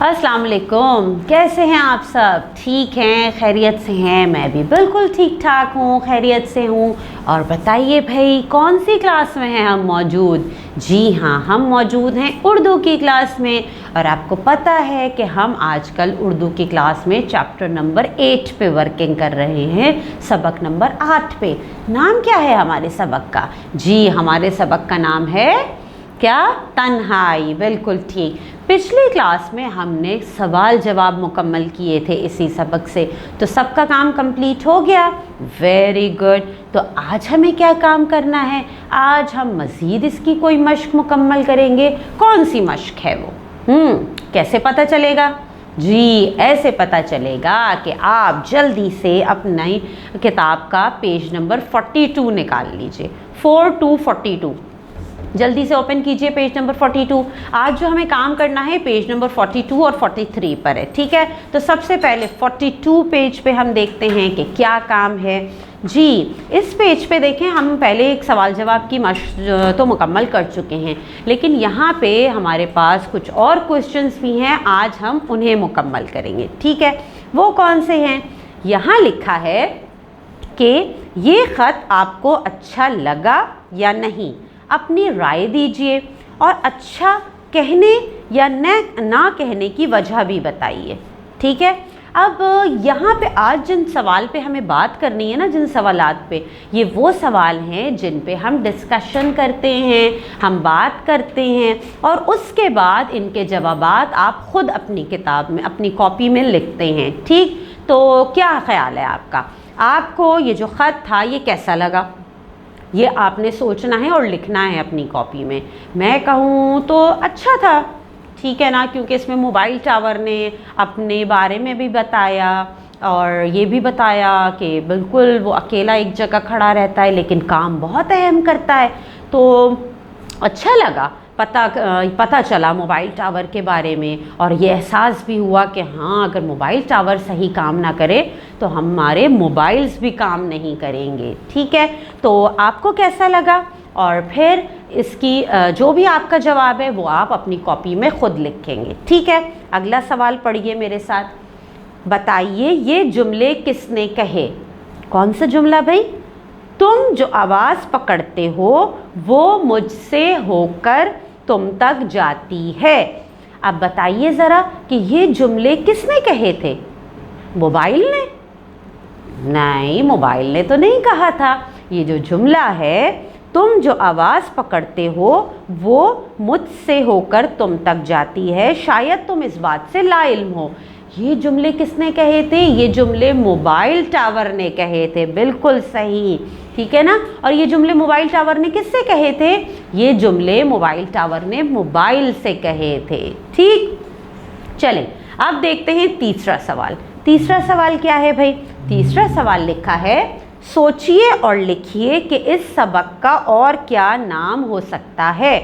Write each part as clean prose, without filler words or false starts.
अस्सलाम वालेकुम। कैसे हैं आप सब? ठीक हैं, खैरियत से हैं? मैं भी बिल्कुल ठीक ठाक हूँ, खैरियत से हूँ। और बताइए भाई, कौन सी क्लास में हैं हम मौजूद? जी हाँ, हम मौजूद हैं उर्दू की क्लास में। और आपको पता है कि हम आजकल उर्दू की क्लास में चैप्टर नंबर 8 पे वर्किंग कर रहे हैं, सबक नंबर 8 पे। नाम क्या है हमारे सबक का? जी, हमारे सबक का नाम है क्या? तन्हाई। बिल्कुल ठीक। पिछली क्लास में हमने सवाल जवाब मुकम्मल किए थे इसी सबक से, तो सबका काम कंप्लीट हो गया। Very good. तो आज हमें क्या काम करना है? आज हम मज़ीद इसकी कोई मश्क मुकम्मल करेंगे। कौन सी मश्क है वो? कैसे पता चलेगा? जी, ऐसे पता चलेगा कि आप जल्दी से अपनी किताब का पेज नंबर 42 निकाल लीजिए। 42 जल्दी से ओपन कीजिए पेज नंबर 42। आज जो हमें काम करना है पेज नंबर 42 और 43 पर है, ठीक है। तो सबसे पहले 42 पेज पे हम देखते हैं कि क्या काम है। जी, इस पेज पे देखें, हम पहले एक सवाल जवाब की मश्क तो मुकम्मल कर चुके हैं, लेकिन यहाँ पे हमारे पास कुछ और क्वेश्चंस भी हैं। आज हम उन्हें मुकम्मल करेंगे, ठीक है। वो कौन से हैं? यहाँ लिखा है कि ये ख़त आपको अच्छा लगा या नहीं, अपनी राय दीजिए और अच्छा कहने या ना कहने की वजह भी बताइए, ठीक है। अब यहाँ पे आज जिन सवाल पे हमें बात करनी है ना, जिन सवालात पे, ये वो सवाल हैं जिन पे हम डिस्कशन करते हैं, हम बात करते हैं और उसके बाद इनके जवाबात आप ख़ुद अपनी किताब में, अपनी कॉपी में लिखते हैं, ठीक। तो क्या ख़्याल है आपका? आपको ये जो ख़त था ये कैसा लगा? ये आपने सोचना है और लिखना है अपनी कॉपी में। मैं कहूँ तो अच्छा था, ठीक है ना, क्योंकि इसमें मोबाइल टावर ने अपने बारे में भी बताया और ये भी बताया कि बिल्कुल वो अकेला एक जगह खड़ा रहता है लेकिन काम बहुत अहम करता है। तो अच्छा लगा, पता चला मोबाइल टावर के बारे में और ये एहसास भी हुआ कि हाँ, अगर मोबाइल टावर सही काम ना करे तो हमारे मोबाइल्स भी काम नहीं करेंगे, ठीक है। तो आपको कैसा लगा? और फिर इसकी जो भी आपका जवाब है वो आप अपनी कॉपी में ख़ुद लिखेंगे, ठीक है। अगला सवाल पढ़िए मेरे साथ। बताइए ये जुमले किसने कहे? कौन सा जुमला भाई? तुम जो आवाज़ पकड़ते हो वो मुझसे होकर तुम तक जाती है। अब बताइए ज़रा कि ये जुमले किसने कहे थे? मोबाइल ने? नहीं, मोबाइल ने तो नहीं कहा था। ये जो जुमला है, तुम जो आवाज़ पकड़ते हो वो मुझसे होकर तुम तक जाती है, शायद तुम इस बात से लाइल्म हो। ये जुमले किसने कहे थे? ये जुमले मोबाइल टावर ने कहे थे। बिल्कुल सही, ठीक है ना। और ये जुमले मोबाइल टावर ने किससे कहे थे? ये जुमले मोबाइल टावर ने मोबाइल से कहे थे, ठीक। चलें, अब देखते हैं तीसरा सवाल। तीसरा सवाल क्या है भाई? तीसरा सवाल लिखा है, सोचिए और लिखिए कि इस सबक का और क्या नाम हो सकता है।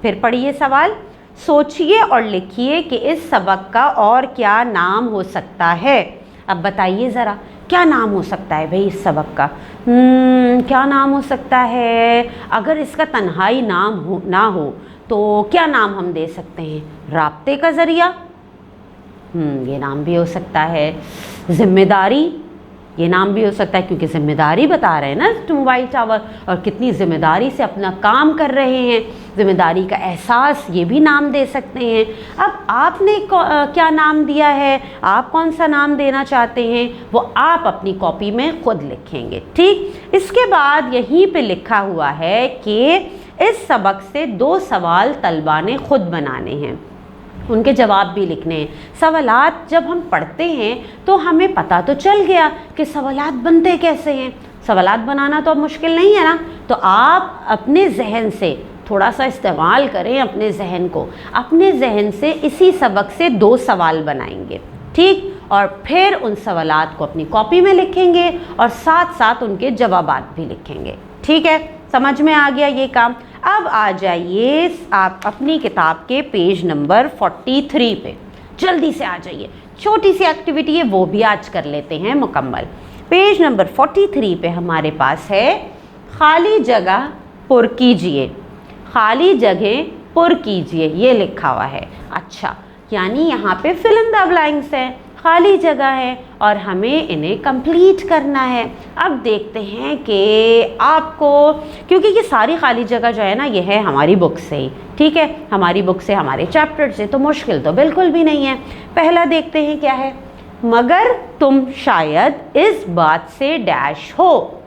फिर पढ़िए सवाल। सोचिए और लिखिए कि इस सबक का और क्या नाम हो सकता है। अब बताइए ज़रा, क्या नाम हो सकता है भाई इस सबक का? क्या नाम हो सकता है? अगर इसका तन्हाई नाम ना हो तो क्या नाम हम दे सकते हैं? राब्ते का ज़रिया, ये नाम भी हो सकता है। ज़िम्मेदारी, ये नाम भी हो सकता है, क्योंकि ज़िम्मेदारी बता रहे हैं ना मोबाइल टावर, और कितनी ज़िम्मेदारी से अपना काम कर रहे हैं। ज़िम्मेदारी का एहसास, ये भी नाम दे सकते हैं। अब आपने क्या नाम दिया है, आप कौन सा नाम देना चाहते हैं, वो आप अपनी कॉपी में ख़ुद लिखेंगे, ठीक। इसके बाद यहीं पे लिखा हुआ है कि इस सबक से 2 सवाल तलबा ने ख़ुद बनाने हैं, उनके जवाब भी लिखने हैं। सवालात जब हम पढ़ते हैं तो हमें पता तो चल गया कि सवालात बनते कैसे हैं। सवालात बनाना तो अब मुश्किल नहीं है ना। तो आप अपने जहन से थोड़ा सा इस्तेमाल करें, अपने जहन को। अपने जहन से इसी सबक से 2 सवाल बनाएंगे, ठीक। और फिर उन सवालात को अपनी कॉपी में लिखेंगे और साथ साथ उनके जवाबात भी लिखेंगे, ठीक है। समझ में आ गया ये काम? अब आ जाइए आप अपनी किताब के पेज नंबर 43 पे, जल्दी से आ जाइए। छोटी सी एक्टिविटी है, वो भी आज कर लेते हैं मुकम्मल। पेज नंबर 43 पे हमारे पास है, खाली जगह पुर कीजिए। खाली जगह पुर कीजिए, ये लिखा हुआ है। अच्छा, यानी यहाँ पे फिल इन द ब्लैंक्स है, खाली जगह है और हमें इन्हें कंप्लीट करना है। अब देखते हैं कि आपको, क्योंकि ये सारी खाली जगह जो है ना ये है हमारी बुक से ही, ठीक है, हमारी बुक से, हमारे चैप्टर से, तो मुश्किल तो बिल्कुल भी नहीं है। पहला देखते हैं क्या है, मगर तुम शायद इस बात से डैश हो।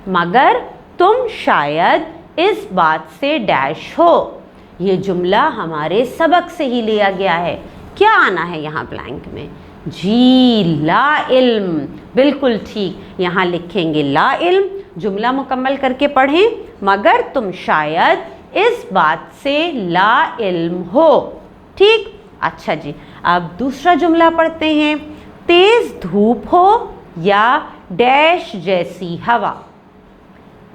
मगर तुम शायद इस बात से डैश हो। ये जुमला हमारे सबक से ही लिया गया है। क्या आना है यहाँ ब्लैंक में? जी, ला इल्म, बिल्कुल ठीक। यहाँ लिखेंगे ला इल्म। जुमला मुकम्मल करके पढ़ें, मगर तुम शायद इस बात से ला इल्म हो। ठीक, अच्छा जी। अब दूसरा जुमला पढ़ते हैं, तेज धूप हो या डैश जैसी हवा।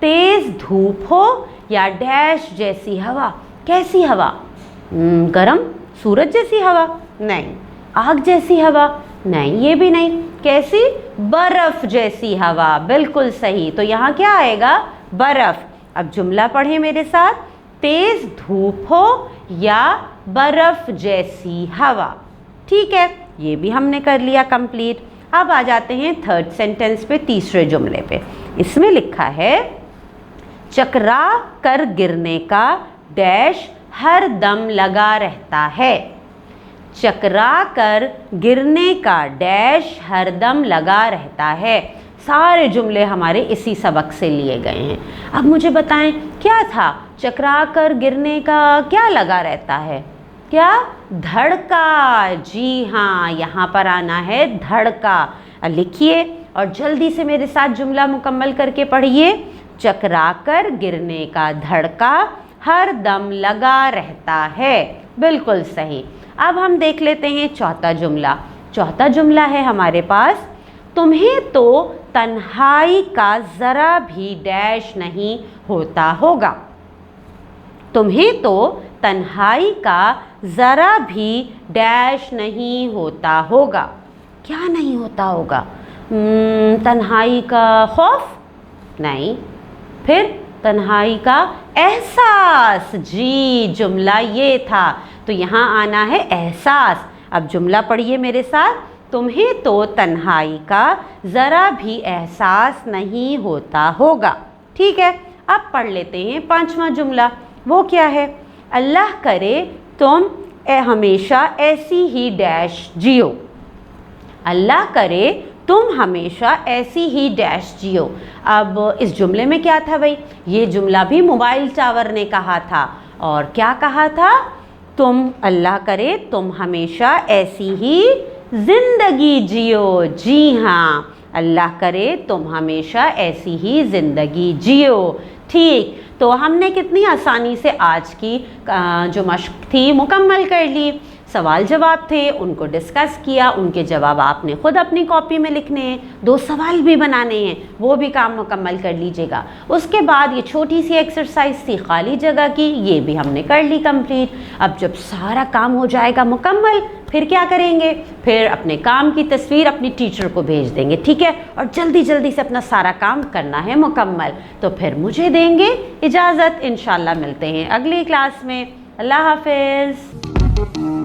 तेज धूप हो या डैश जैसी हवा। कैसी हवा? गरम, सूरज जैसी हवा? नहीं। आग जैसी हवा? नहीं, ये भी नहीं। कैसी? बर्फ जैसी हवा, बिल्कुल सही। तो यहाँ क्या आएगा? बर्फ। अब जुमला पढ़ें मेरे साथ, तेज धूप हो या बर्फ जैसी हवा। ठीक है, ये भी हमने कर लिया कंप्लीट। अब आ जाते हैं थर्ड सेंटेंस पे, तीसरे जुमले पे। इसमें लिखा है, चकरा कर गिरने का डैश हर दम लगा रहता है। चकरा कर गिरने का डैश हर दम लगा रहता है। सारे जुमले हमारे इसी सबक से लिए गए हैं। अब मुझे बताएं क्या था? चकरा कर गिरने का क्या लगा रहता है? क्या? धड़का। जी हाँ, यहाँ पर आना है धड़का। लिखिए और जल्दी से मेरे साथ जुमला मुकम्मल करके पढ़िए। चकरा कर गिरने का धड़का हर दम लगा रहता है, बिल्कुल सही। अब हम देख लेते हैं चौथा जुमला। चौथा जुमला है हमारे पास, तुम्हें तो तन्हाई का ज़रा भी डैश नहीं होता होगा। तुम्हें तो तन्हाई का ज़रा भी डैश नहीं होता होगा। क्या नहीं होता होगा? तन्हाई का खौफ? नहीं। फिर तन्हाई का एहसास। जी, जुमला ये था। तो यहाँ आना है एहसास। अब जुमला पढ़िए मेरे साथ, तुम्हें तो तन्हाई का ज़रा भी एहसास नहीं होता होगा। ठीक है, अब पढ़ लेते हैं पांचवा जुमला। वो क्या है? अल्लाह करे तुम हमेशा ऐसी ही डैश जियो। अल्लाह करे तुम हमेशा ऐसी ही डैश जियो। अब इस जुमले में क्या था भाई? ये जुमला भी मोबाइल टावर ने कहा था। और क्या कहा था? तुम, अल्लाह करे तुम हमेशा ऐसी ही ज़िंदगी जियो। जी हाँ, अल्लाह करे तुम हमेशा ऐसी ही ज़िंदगी जियो। ठीक, तो हमने कितनी आसानी से आज की जो मश्क थी मुकम्मल कर ली। सवाल जवाब थे, उनको डिस्कस किया, उनके जवाब आपने खुद अपनी कॉपी में लिखने हैं। 2 सवाल भी बनाने हैं, वो भी काम मुकम्मल कर लीजिएगा। उसके बाद ये छोटी सी एक्सरसाइज थी खाली जगह की, ये भी हमने कर ली कंप्लीट। अब जब सारा काम हो जाएगा मुकम्मल, फिर क्या करेंगे? फिर अपने काम की तस्वीर अपनी टीचर को भेज देंगे, ठीक है? और जल्दी जल्दी से अपना सारा काम करना है मुकम्मल। तो फिर मुझे देंगे इजाज़त, इंशाल्लाह मिलते हैं अगली क्लास में। अल्लाह हाफिज़।